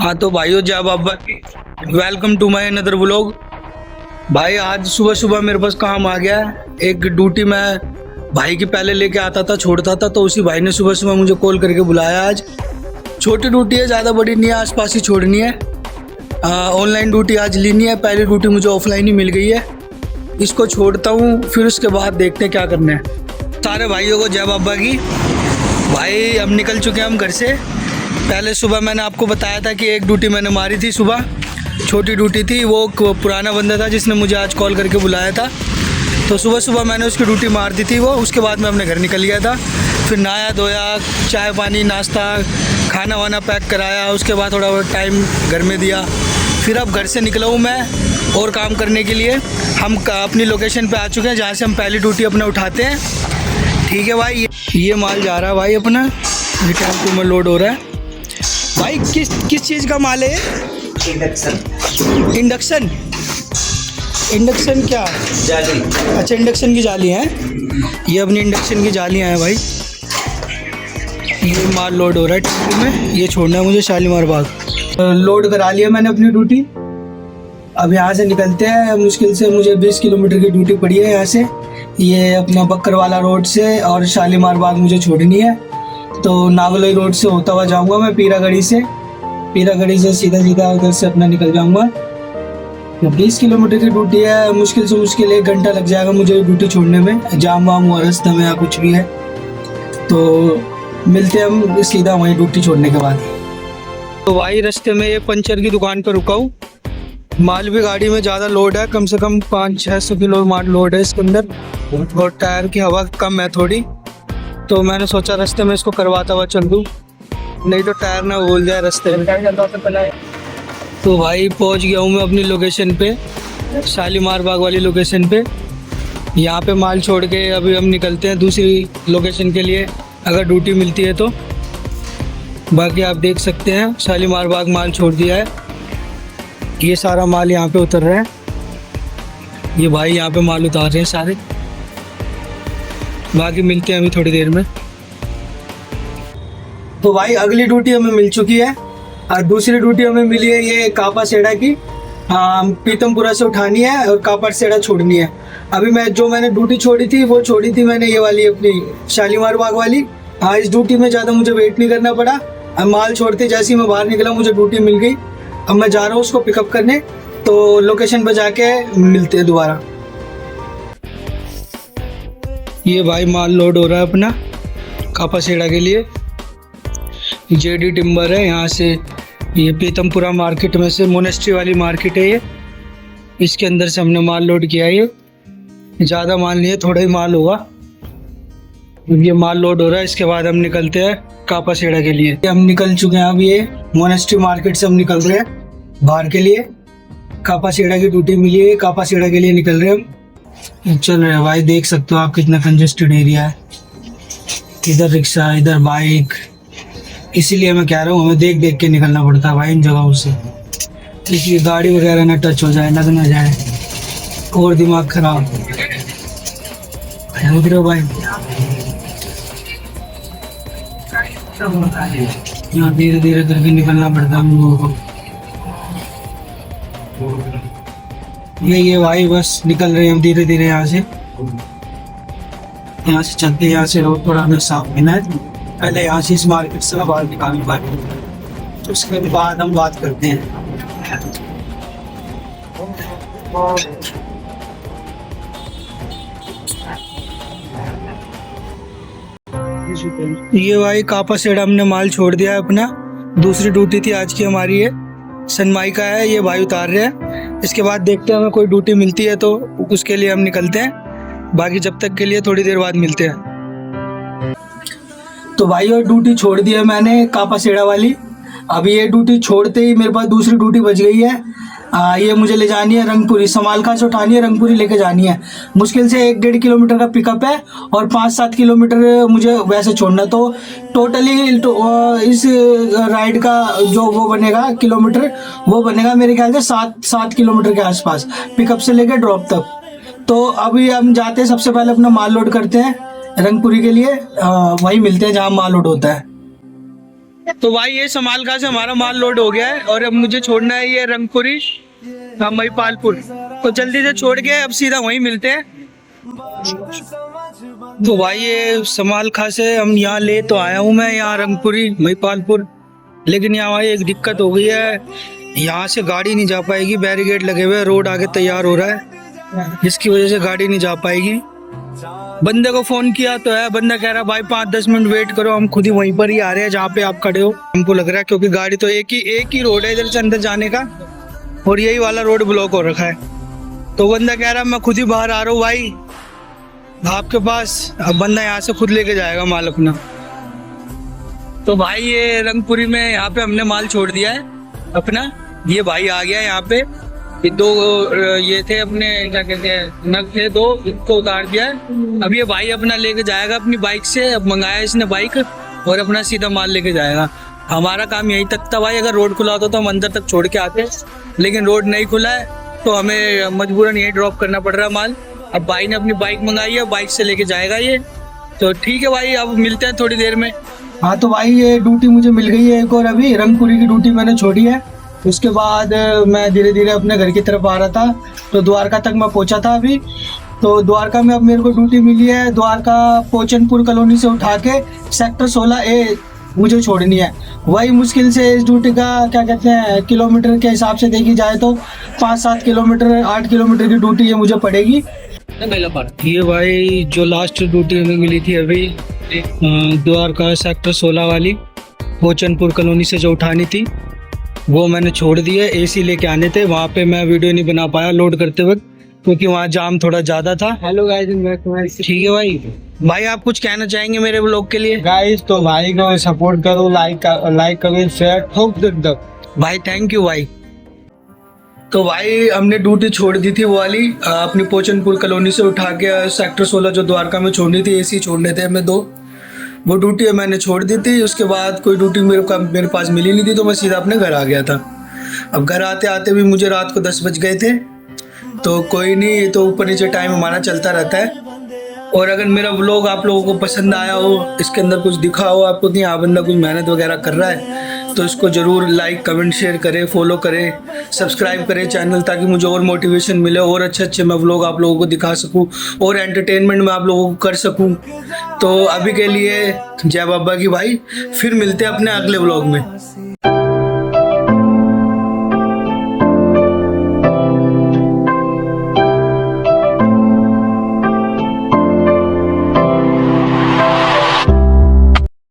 हाँ तो भाइयों जय बाबा की welcome to my another vlog. भाई आज सुबह सुबह मेरे पास काम आ गया है। एक ड्यूटी मैं भाई की पहले लेके आता था, छोड़ता था, तो उसी भाई ने सुबह सुबह मुझे कॉल करके बुलाया। आज छोटी ड्यूटी है, ज़्यादा बड़ी नहीं है, आसपास ही छोड़नी है। ऑनलाइन ड्यूटी आज लेनी है, पहली ड्यूटी मुझे ऑफलाइन ही मिल गई है। इसको छोड़ता हूँ, फिर उसके बाद देखते हैं क्या करना है। सारे भाइयों को जय बाबा की। भाई अब निकल चुके हैं हम घर से। पहले सुबह मैंने आपको बताया था कि एक ड्यूटी मैंने मारी थी सुबह, छोटी ड्यूटी थी। वो पुराना बंदा था जिसने मुझे आज कॉल करके बुलाया था, तो सुबह सुबह मैंने उसकी ड्यूटी मार दी थी वो। उसके बाद मैं अपने घर निकल गया था, फिर नहाया धोया, चाय पानी नाश्ता खाना वाना पैक कराया। उसके बाद थोड़ा बहुत टाइम घर में दिया, फिर अब घर से निकला हूँ मैं और काम करने के लिए। हम अपनी लोकेशन पे आ चुके हैं जहाँ से हम पहली ड्यूटी अपना उठाते हैं। ठीक है भाई, ये माल जा रहा है भाई अपना, ये टेम्पो में लोड हो रहा है। भाई किस चीज़ का माल है? इंडक्शन इंडक्शन क्या? जाली। अच्छा, इंडक्शन की जाली है। ये अपनी इंडक्शन की जालियाँ हैं भाई। ये माल लोड हो रहा है टेम्पो में, ये छोड़ना है मुझे शालीमार बाग। लोड करा लिया मैंने अपनी ड्यूटी। अब यहाँ से निकलते हैं। मुश्किल से मुझे 20 किलोमीटर की ड्यूटी पड़ी है यहाँ से। ये अपना बक्करवाला रोड से और शालीमार बाग मुझे छोड़नी है, तो नावलोई रोड से होता हुआ जाऊंगा मैं पीरागढ़ी से सीधा सीधा उधर से अपना निकल जाऊंगा। तो 20 किलोमीटर की ड्यूटी है, मुश्किल से मुश्किल 1 घंटा लग जाएगा मुझे ड्यूटी छोड़ने में। जाम वाम हुआ रास्ते में या कुछ भी है तो मिलते हैं हम सीधा वहीं ड्यूटी छोड़ने के बाद। तो भाई रास्ते में ये पंचर की दुकान पर रुका हूँ। माल भी गाड़ी में ज़्यादा लोड है, कम से कम 500-600 किलो माल लोड है इसके अंदर, और टायर की हवा कम है थोड़ी, तो मैंने सोचा रास्ते में इसको करवाता हुआ चल दूँ, नहीं तो टायर ना भूल जाए रास्ते में। तो भाई पहुंच गया हूँ मैं अपनी लोकेशन पे, शालीमार बाग वाली लोकेशन पे। यहाँ पे माल छोड़ के अभी हम निकलते हैं दूसरी लोकेशन के लिए, अगर ड्यूटी मिलती है तो। बाकी आप देख सकते हैं शालीमार बाग माल छोड़ दिया है। ये सारा माल यहाँ पे उतर रहा है, ये भाई यहाँ पे माल उतार रहे हैं सारे। बाकी मिलते हैं अभी थोड़ी देर में। तो भाई अगली ड्यूटी हमें मिल चुकी है, और दूसरी ड्यूटी हमें मिली है ये कापा सेड़ा की। पीतमपुरा से उठानी है और कापा सेड़ा छोड़नी है। अभी मैंने ड्यूटी छोड़ी थी मैंने ये वाली अपनी शालीमार बाग वाली। हाँ, इस ड्यूटी में ज़्यादा मुझे वेट नहीं करना पड़ा। अब माल छोड़ते जैसे ही मैं बाहर निकला मुझे ड्यूटी मिल गई। अब मैं जा रहा हूँ उसको पिकअप करने, तो लोकेशन पे जाके मिलते हैं दोबारा। ये भाई माल लोड हो रहा है अपना कापा सेड़ा के लिए। जेडी टिम्बर है, यहाँ से ये पीतमपुरा मार्केट में से मोनेस्ट्री वाली मार्केट है ये, इसके अंदर से हमने माल लोड किया है। ये ज़्यादा माल नहीं है, थोड़ा ही माल होगा। ये माल लोड हो रहा है, इसके बाद हम निकलते हैं कापा सेड़ा के लिए। हम निकल चुके हैं, अब ये मोनेस्ट्री मार्केट से हम निकल रहे हैं बाहर के लिए। कापा सेड़ा की ड्यूटी मिली है, कापा सेड़ा के लिए निकल रहे हैं। चल रहे हैं भाई, देख सकते हो आप कितना कंजेस्टेड एरिया है। इधर रिक्शा, इधर बाइक, इसीलिए मैं कह रहा हूँ हमें देख देख के निकलना पड़ता है भाई इन जगहों से, इसलिए गाड़ी वगैरह ना टच हो जाए, लग ना जाए और दिमाग खराब। भाई यहाँ धीरे धीरे करके निकलना पड़ता है हम लोगों को। ये भाई बस निकल रहे हैं हम धीरे धीरे यहाँ से चलते हैं। यहाँ से रोड थोड़ा हमें साफ मिला है, पहले यहाँ से इस मार्केट से बाहर निकालने पाए, तो उसके बाद हम बात करते हैं। ये भाई कापा सेड़ा हमने माल छोड़ दिया है अपना। दूसरी ड्यूटी थी आज की हमारी, ये सनमाइका है, ये भाई उतार रहे हैं। इसके बाद देखते हैं हमें कोई ड्यूटी मिलती है तो उसके लिए हम निकलते हैं, बाकी जब तक के लिए थोड़ी देर बाद मिलते हैं। तो भाई और ड्यूटी छोड़ दी है मैंने कापा सेड़ा वाली। अभी ये ड्यूटी छोड़ते ही मेरे पास दूसरी ड्यूटी बच गई है। ये मुझे ले जानी है रंगपुरी, समालखा से उठानी है, रंगपुरी लेके जानी है। मुश्किल से 1-1.5 किलोमीटर का पिकअप है और 5-7 किलोमीटर मुझे वैसे छोड़ना। तो टोटली इस राइड का जो वो बनेगा किलोमीटर, वो बनेगा मेरे ख्याल से 7 किलोमीटर के आसपास, पिकअप से लेकर ड्रॉप तक। तो अभी हम जाते हैं, सबसे पहले अपना माल लोड करते हैं रंगपुरी के लिए। वहीं मिलते हैं जहाँ माल लोड होता है। तो भाई ये समालखा से हमारा माल लोड हो गया है और अब मुझे छोड़ना है ये रंगपुरी महिपालपुर। तो जल्दी से छोड़ के अब सीधा वहीं मिलते हैं। तो भाई ये समालखा से हम यहाँ ले तो आया हूँ मैं, यहाँ रंगपुरी महिपालपुर, लेकिन यहाँ भाई एक दिक्कत हो गई है, यहाँ से गाड़ी नहीं जा पाएगी, बैरिकेड लगे हुए हैं, रोड आगे तैयार हो रहा है, जिसकी वजह से गाड़ी नहीं जा पाएगी। बंदे को फोन किया तो है, बंदा कह रहा भाई 5-10 मिनट वेट करो, हम खुद ही वहीं पर ही आ रहे हैं जहाँ पे आप खड़े हो। हमको लग रहा है क्योंकि गाड़ी तो एक ही रोड है इधर से अंदर जाने का, और यही वाला रोड ब्लॉक हो रखा है। तो बंदा कह रहा मैं खुद ही बाहर आ रहा हूँ भाई आपके पास। अब बंदा यहाँ से खुद लेके जाएगा माल अपना। तो भाई ये रंगपुरी में यहाँ पे हमने माल छोड़ दिया है अपना। ये भाई आ गया यहाँ पे, ये दो ये थे अपने क्या कहते हैं नग थे दो, इनको उतार दिया है। अब ये भाई अपना लेके जाएगा अपनी बाइक से, अब मंगाया इसने बाइक और अपना सीधा माल लेके जाएगा। हमारा काम यहीं तक था भाई, अगर रोड खुला होता तो हम अंदर तक छोड़ के आते, लेकिन रोड नहीं खुला है तो हमें मजबूरन यहीं ड्रॉप करना पड़ रहा है माल। अब भाई ने अपनी बाइक मंगाई है, बाइक से लेके जाएगा ये। तो ठीक है भाई, अब मिलते हैं थोड़ी देर में। हाँ तो भाई ये ड्यूटी मुझे मिल गई है एक और, अभी रंगपुरी की ड्यूटी मैंने छोड़ी है। उसके बाद मैं धीरे धीरे अपने घर की तरफ आ रहा था, तो द्वारका तक मैं पहुंचा था अभी। तो द्वारका में अब मेरे को ड्यूटी मिली है, द्वारका पोचनपुर कॉलोनी से उठा के सेक्टर 16A मुझे छोड़नी है। वही मुश्किल से इस ड्यूटी का क्या कहते हैं किलोमीटर के हिसाब से देखी जाए तो 5-7 किलोमीटर 8 किलोमीटर की ड्यूटी ये मुझे पड़ेगी। ये भाई जो लास्ट ड्यूटी हमें मिली थी अभी द्वारका सेक्टर 16 वाली पोचनपुर कॉलोनी से जो उठानी थी, वो मैंने छोड़ दी है। AC लेके आने थे, वहाँ पे मैं वीडियो नहीं बना पाया लोड करते वक्त क्योंकि वहाँ जाम थोड़ा ज़्यादा था। हेलो गाइस, ठीक है भाई आप कुछ कहना चाहेंगे मेरे ब्लॉग के लिए? गाइस तो भाई को सपोर्ट करो, लाइक करो, शेयर ठोक दो भाई। थैंक यू भाई। तो भाई हमने ड्यूटी छोड़ दी थी वो वाली अपनी पोचनपुर कॉलोनी से उठा के सेक्टर 16 जो द्वारका में छोड़नी थी, AC छोड़ने थे हमें 2, वो ड्यूटी मैंने छोड़ दी थी। उसके बाद कोई ड्यूटी मेरे पास मिली नहीं थी, तो मैं सीधा अपने घर आ गया था। अब घर आते आते भी मुझे रात को 10 बज गए थे। तो कोई नहीं, तो ऊपर नीचे टाइम हमारा चलता रहता है। और अगर मेरा व्लॉग आप लोगों को पसंद आया हो, इसके अंदर कुछ दिखा हो आपको कि हाँ बंदा कुछ मेहनत वगैरह कर रहा है, तो इसको ज़रूर लाइक कमेंट शेयर करें, फॉलो करें, सब्सक्राइब करें चैनल, ताकि मुझे और मोटिवेशन मिले और अच्छे मैं व्लॉग आप लोगों को दिखा सकूं और एंटरटेनमेंट में आप लोगों को कर सकूं। तो अभी के लिए जय बाबा की भाई, फिर मिलते हैं अपने अगले व्लॉग में।